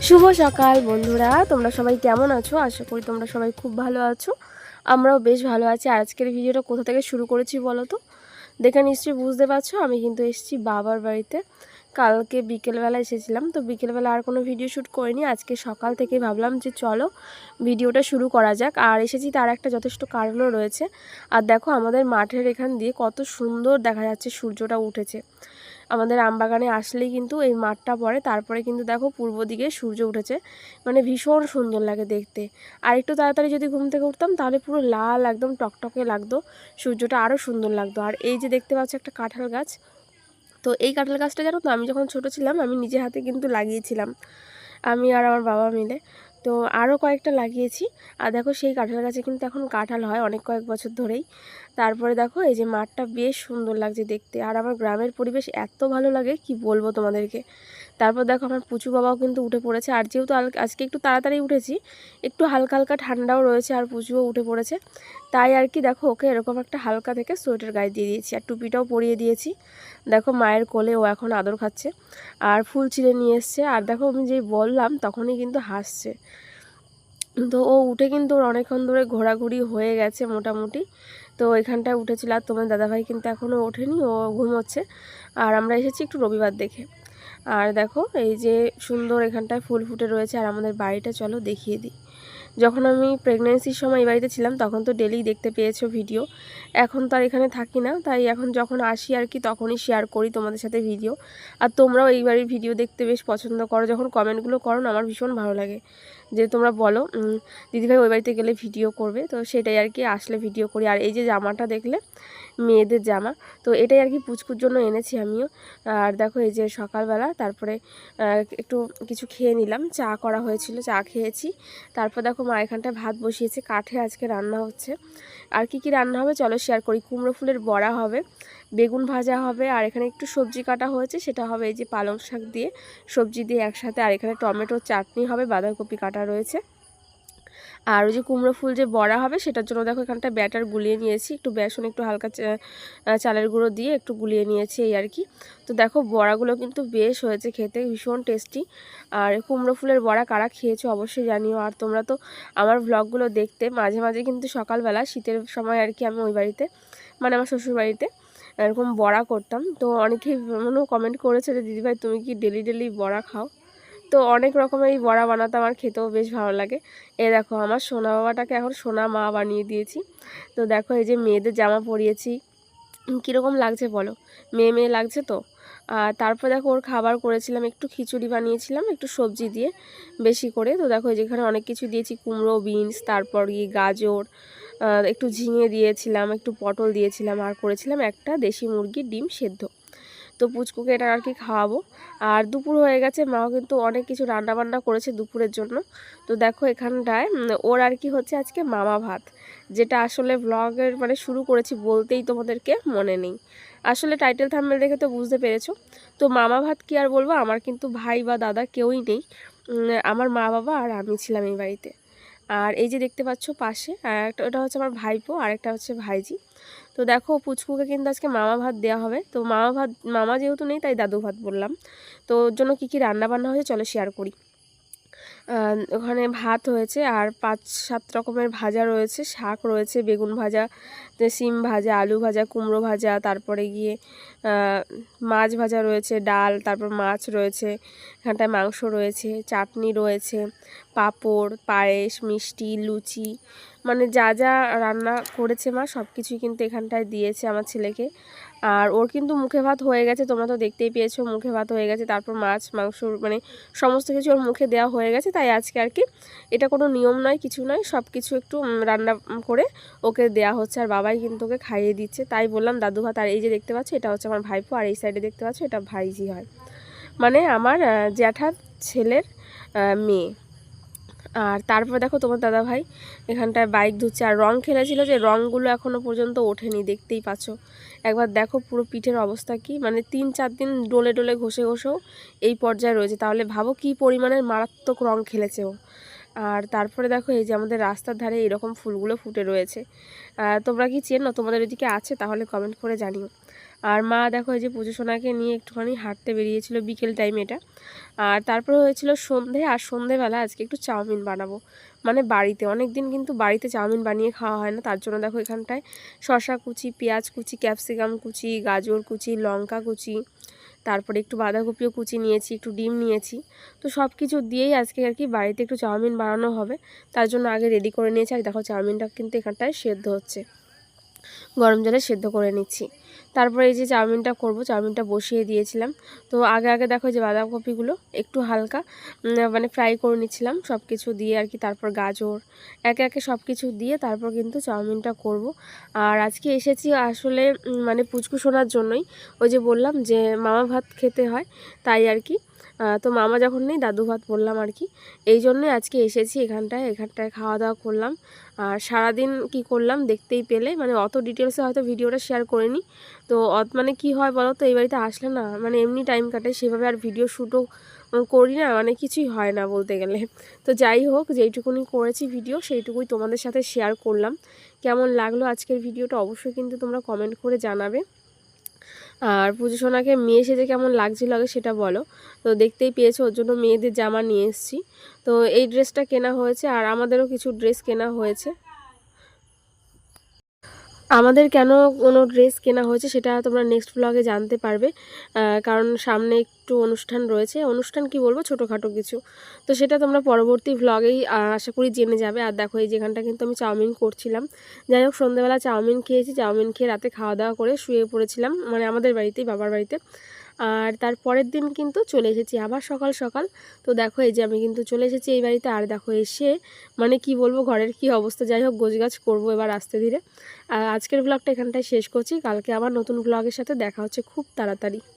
শুভ সকাল বন্ধুরা, তোমরা সবাই কেমন আছো? আশা করি তোমরা সবাই খুব ভালো আছো। আমরাও বেশ ভালো আছি। আজকের ভিডিওটা কোথা থেকে শুরু করেছি বলো তো? দেখে নিশ্চয়ই বুঝতে পারছো, আমি কিন্তু এসেছি বাবার বাড়িতে। কালকে বিকেলবেলা এসেছিলাম, তো বিকেলবেলা আর কোনো ভিডিও শ্যুট করিনি। আজকে সকাল থেকে ভাবলাম যে চলো ভিডিওটা শুরু করা যাক। আর এসেছি তার একটা যথেষ্ট কারণও রয়েছে। আর দেখো আমাদের মাঠের এখান দিয়ে কত সুন্দর দেখা যাচ্ছে সূর্যটা উঠেছে। আমাদের আমবাগানে আসলেই কিন্তু এই মাঠটা পড়ে, তারপরে কিন্তু দেখো পূর্ব দিকে সূর্য উঠেছে, মানে ভীষণ সুন্দর লাগে দেখতে। আর একটু তাড়াতাড়ি যদি ঘুম থেকে উঠতাম তাহলে পুরো লাল একদম টকটকে লাগতো, সূর্যটা আরও সুন্দর লাগতো। আর এই যে দেখতে পাচ্ছ একটা কাঁঠাল গাছ, তো এই কাঁঠাল গাছটা জানো তো আমি যখন ছোট ছিলাম আমি নিজে হাতে কিন্তু লাগিয়েছিলাম, আমি আর আমার বাবা মিলে। তো আরও কয়েকটা লাগিয়েছি। আর দেখো সেই কাঁঠাল গাছে কিন্তু এখন কাঁঠাল হয় অনেক কয়েক বছর ধরেই। তারপরে দেখো এই যে মাঠটা বেশ সুন্দর লাগছে দেখতে। আর আমার গ্রামের পরিবেশ এত ভালো লাগে কি বলবো তোমাদেরকে। তারপর দেখো আমার পুচু বাবাও কিন্তু উঠে পড়েছে। আর যেহেতু আজকে একটু তাড়াতাড়ি উঠেছি, একটু হালকা হালকা ঠান্ডাও রয়েছে, আর পুচুও উঠে পড়েছে, তাই আর কি দেখো ওকে এরকম একটা হালকা থেকে সোয়েটার গায়ে দিয়ে দিয়েছি, আর টুপিটাও পরিয়ে দিয়েছি। দেখো মায়ের কোলে ও এখন আদর খাচ্ছে, আর ফুল ছিঁড়ে নিয়ে এসছে। আর দেখো আমি যেই বললাম তখনই কিন্তু হাসছে। তো ও উঠে কিন্তু ওর অনেকক্ষণ ধরে ঘোরাঘুরি হয়ে গেছে মোটামুটি। তো এখানটায় উঠেছিল। আর তোমার দাদাভাই কিন্তু এখনও ওঠেনি, ও ঘুমোচ্ছে। আর আমরা এসেছি একটু রবিবার দেখে। আর দেখো এই যে সুন্দর এখানটায় ফুল ফুটে রয়েছে। আর আমাদের বাড়িটা চলো দেখিয়ে দিই। যখন আমি প্রেগনেন্সির সময় এই বাড়িতে ছিলাম তখন তো ডেলি দেখতে পেয়েছো ভিডিও। এখন তো আর এখানে থাকি না, তাই এখন যখন আসি আর কি তখনই শেয়ার করি তোমাদের সাথে ভিডিও। আর তোমরাও এই বাড়ির ভিডিও দেখতে বেশ পছন্দ করো, যখন কমেন্টগুলো করো না আমার ভীষণ ভালো লাগে যে তোমরা বলো দিদিভাই ওই বাড়িতে গেলে ভিডিও করবে, তো সেটাই আর কি আসলে ভিডিও করি। আর এই যে জামাটা দেখলে মেয়েদের জামা, তো এটাই আর কি পুচকুর জন্য এনেছি আমিও। আর দেখো এই যে সকালবেলা তারপরে একটু কিছু খেয়ে নিলাম, চা করা হয়েছিল, চা খেয়েছি। তারপর দেখো মা এখানটায় ভাত বসিয়েছে, কাঠে আজকে রান্না হচ্ছে। আর কি কি রান্না হবে চলো শেয়ার করি। কুমড়ো ফুলের বড়া হবে, বেগুন ভাজা হবে, আর এখানে একটু সবজি কাটা হয়েছে, সেটা হবে এই যে পালং শাক দিয়ে সবজি দিয়ে একসাথে। আর এখানে টমেটোর চাটনি হবে, বাঁধাকপি কাটা রয়েছে। আর ওই যে কুমড়ো ফুল যে বড়া হবে সেটার জন্য দেখো এখানটা ব্যাটার গুলিয়ে নিয়েছি, একটু বেসন একটু হালকা চালের গুঁড়ো দিয়ে একটু গুলিয়ে নিয়েছি এই আর কি। তো দেখো বড়াগুলো কিন্তু বেশ হয়েছে, খেতে ভীষণ টেস্টি। আর কুমড়ো ফুলের বড়া কারা খেয়েছো অবশ্যই জানিও। আর তোমরা তো আমার ভ্লগগুলো দেখতে মাঝে মাঝে কিন্তু সকালবেলা শীতের সময় আর কি আমি ওই বাড়িতে মানে আমার শ্বশুর বাড়িতে এরকম বড়া করতাম। তো অনেকেই মনেও কমেন্ট করেছে যে দিদিভাই তুমি কি ডেলি ডেলি বড়া খাও? তো অনেক রকমের এই বড়া বানাতাম, আর খেতেও বেশ ভালো লাগে। এ দেখো আমার সোনা বাবাটাকে এখন সোনা মা বানিয়ে দিয়েছি। তো দেখো এই যে মেয়েদের জামা পরিয়েছি, কীরকম লাগছে বলো? মেয়ে মেয়ে লাগছে তো। আর তারপর দেখো ওর খাবার করেছিলাম, একটু খিচুড়ি বানিয়েছিলাম একটু সবজি দিয়ে বেশি করে। তো দেখো যেখানে অনেক কিছু দিয়েছি, কুমড়ো, বিনস, তারপর গাজর, একটু ঝিঙে দিয়েছিলাম, একটু পটল দিয়েছিলাম, আর করেছিলাম একটা দেশি মুরগির ডিম সেদ্ধ। তো পুচকুকে এটা আর কি খাওয়াবো। আর দুপুর হয়ে গেছে, মাও কিন্তু অনেক কিছু রান্না বান্না করেছে দুপুরের জন্য। তো দেখো এখানটায় ওর আর কি হচ্ছে আজকে মামা ভাত, যেটা আসলে ব্লগের মানে শুরু করেছি বলতেই তোমাদেরকে মনে নেই। আসলে টাইটেল থাম্বনেল দেখে তো বুঝতে পেরেছো। তো মামা ভাত কি আর বলবো, আমার কিন্তু ভাই বা দাদা কেউই নেই, আমার মা বাবা আর আমি ছিলাম এই বাড়িতে। আর এই যে দেখতে পাচ্ছ পাশে একটা, ওটা হচ্ছে আমার ভাইপো আর একটা হচ্ছে ভাইজি। তো দেখো পুচকুকে কিন্তু আজকে মামা ভাত দেওয়া হবে। তো মামা ভাত, মামা যেহেতু নেই তাই দাদু ভাত বললাম। তো ওর জন্য কী কী রান্না বান্না হয়েছে চলো শেয়ার করি। ওখানে ভাত হয়েছে, আর 5-7 রকমের ভাজা রয়েছে, শাক রয়েছে, বেগুন ভাজা, সিম ভাজা, আলু ভাজা, কুমড়ো ভাজা, তারপরে গিয়ে মাছ ভাজা রয়েছে, ডাল, তারপর মাছ রয়েছে, এখানটায় মাংস রয়েছে, চাটনি রয়েছে, পাঁপড়, পায়েস, মিষ্টি, লুচি, মানে যা যা রান্না করেছে মা সব কিছুই কিন্তু এখানটায় দিয়েছে আমার ছেলেকে। আর ওর কিন্তু মুখে ভাত হয়ে গেছে, তোমরা তো দেখতেই পেয়েছো মুখে ভাত হয়ে গেছে। তারপর মাছ মাংস মানে সমস্ত কিছু ওর মুখে দেওয়া হয়ে গেছে। তাই আজকে আর কি এটা কোনো নিয়ম নয়, কিছু নয়, সব কিছু একটু রান্না করে ওকে দেয়া হচ্ছে। আর বাবাই কিন্তু ওকে খাইয়ে দিচ্ছে, তাই বললাম দাদু ভাত। আর এই যে দেখতে পাচ্ছ এটা হচ্ছে আমার ভাইপো, আর এই সাইডে দেখতে পাচ্ছ এটা ভাইজি হয়, মানে আমার জ্যাঠার ছেলের মেয়ে। আর তারপর দেখো তোমার দাদা ভাই এখানটায় বাইক ধুচ্ছে। আর রং খেলেছিল, যে রঙগুলো এখনও পর্যন্ত ওঠেনি, দেখতেই পাচ্ছ। একবার দেখো পুরো পিঠের অবস্থা কি, মানে 3-4 দিন ডলে ডলে ঘষে ঘষেও এই পর্যায়ে রয়েছে, তাহলে ভাবো কি পরিমাণের মারাত্মক রং খেলেছে ও। আর তারপরে দেখো এই যে আমাদের রাস্তার ধারে এরকম ফুলগুলো ফুটে রয়েছে, তোমরা কি চেনো? তোমাদের ওইদিকে আছে তাহলে কমেন্ট করে জানিও। আর মা দেখো এই যে পুজো সোনাকে নিয়ে একটুখানি হাঁটতে বেরিয়েছিল বিকেল টাইম এটা। আর তারপরে হয়েছিল সন্ধে, আর সন্ধেবেলা আজকে একটু চাউমিন বানাবো, মানে বাড়িতে। অনেক দিন কিন্তু বাড়িতে চাউমিন বানিয়ে খাওয়া হয় না, তার জন্য দেখো এখানটায় শসা কুচি, পেঁয়াজ কুচি, ক্যাপসিকাম কুচি, গাজর কুচি, লঙ্কা কুচি, তারপরে একটু বাঁধাকপিও কুচি নিয়েছি, একটু ডিম নিয়েছি। তো সব কিছু দিয়েই আজকে আর কি বাড়িতে একটু চাউমিন বানানো হবে, তার জন্য আগে রেডি করে নিয়েছি। আর দেখো চাউমিনটা কিন্তু এখানটায় সেদ্ধ হচ্ছে, গরম জলে সেদ্ধ করে নিচ্ছি। তারপরে এই যে চাউমিনটা করব, চাউমিনটা বসিয়ে দিয়েছিলাম। তো আগে আগে দেখো যে বাঁধাকপিগুলো একটু হালকা মানে ফ্রাই করে নিচ্ছিলাম সব কিছু দিয়ে আর কি। তারপর গাজর একে একে সব কিছু দিয়ে তারপর কিন্তু চাউমিনটা করব। আর আজকে এসেছি আসলে মানে পুচকু শোনার জন্যই, ওই যে বললাম যে মামা ভাত খেতে হয় তাই আর কি। তো মামা যখন নেই দাদু ভাত বললাম আর কি, এই জন্যই আজকে এসেছি এখানটায় খাওয়া দাওয়া করলাম। আর সারাদিন কি করলাম দেখতেই পেলে, মানে অত ডিটেলসে হয়তো ভিডিওটা শেয়ার করিনি। তো মানে কি হয় বলো তো, এই বাড়িতে আসলে না মানে এমনি টাইম কাটে, সেভাবে আর ভিডিও শ্যুটও করি না, মানে কিছুই হয় না বলতে গেলে। তো যাই হোক, যেইটুকুনি করেছি ভিডিও সেইটুকুই তোমাদের সাথে শেয়ার করলাম। কেমন লাগলো আজকের ভিডিওটা অবশ্যই কিন্তু তোমরা কমেন্ট করে জানাবে। আর পুজো সোনাকে মেয়ে সেজে কেমন লাগছিল আগে সেটা বলো। তো দেখতেই পেয়েছো ওর জন্য মেয়েদের জামা নিয়ে এসেছি। তো এই ড্রেসটা কেনা হয়েছে, আর আমাদেরও কিছু ড্রেস কেনা হয়েছে। আমাদের কেন কোনো ড্রেস কেনা হয়েছে সেটা তোমরা নেক্সট ব্লগে জানতে পারবে, কারণ সামনে একটু অনুষ্ঠান রয়েছে, অনুষ্ঠান কি বলবো ছোটোখাটো কিছু। তো সেটা তোমরা পরবর্তী ভ্লগেই আশা করি জেনে যাবে। আর দেখো এই যেখানটা কিন্তু আমি চাউমিন করছিলাম। যাই হোক, সন্ধ্যেবেলা চাউমিন খেয়েছি, চাউমিন খেয়ে রাতে খাওয়া দাওয়া করে শুয়ে পড়েছিলাম, মানে আমাদের বাড়িতেই, বাবার বাড়িতে। আর তার পরের দিন কিন্তু চলে এসেছি আবার সকাল সকাল। তো দেখো এই যে আমি কিন্তু চলে এসেছি এই বাড়িতে। আর দেখো এসে মানে কি বলবো ঘরের কি অবস্থা। যাই হোক, গোছগাছ করবো এবার আস্তে ধীরে। আর আজকের ব্লগটা এখানটায় শেষ করছি, কালকে আবার নতুন ব্লগের সাথে দেখা হচ্ছে খুব তাড়াতাড়ি।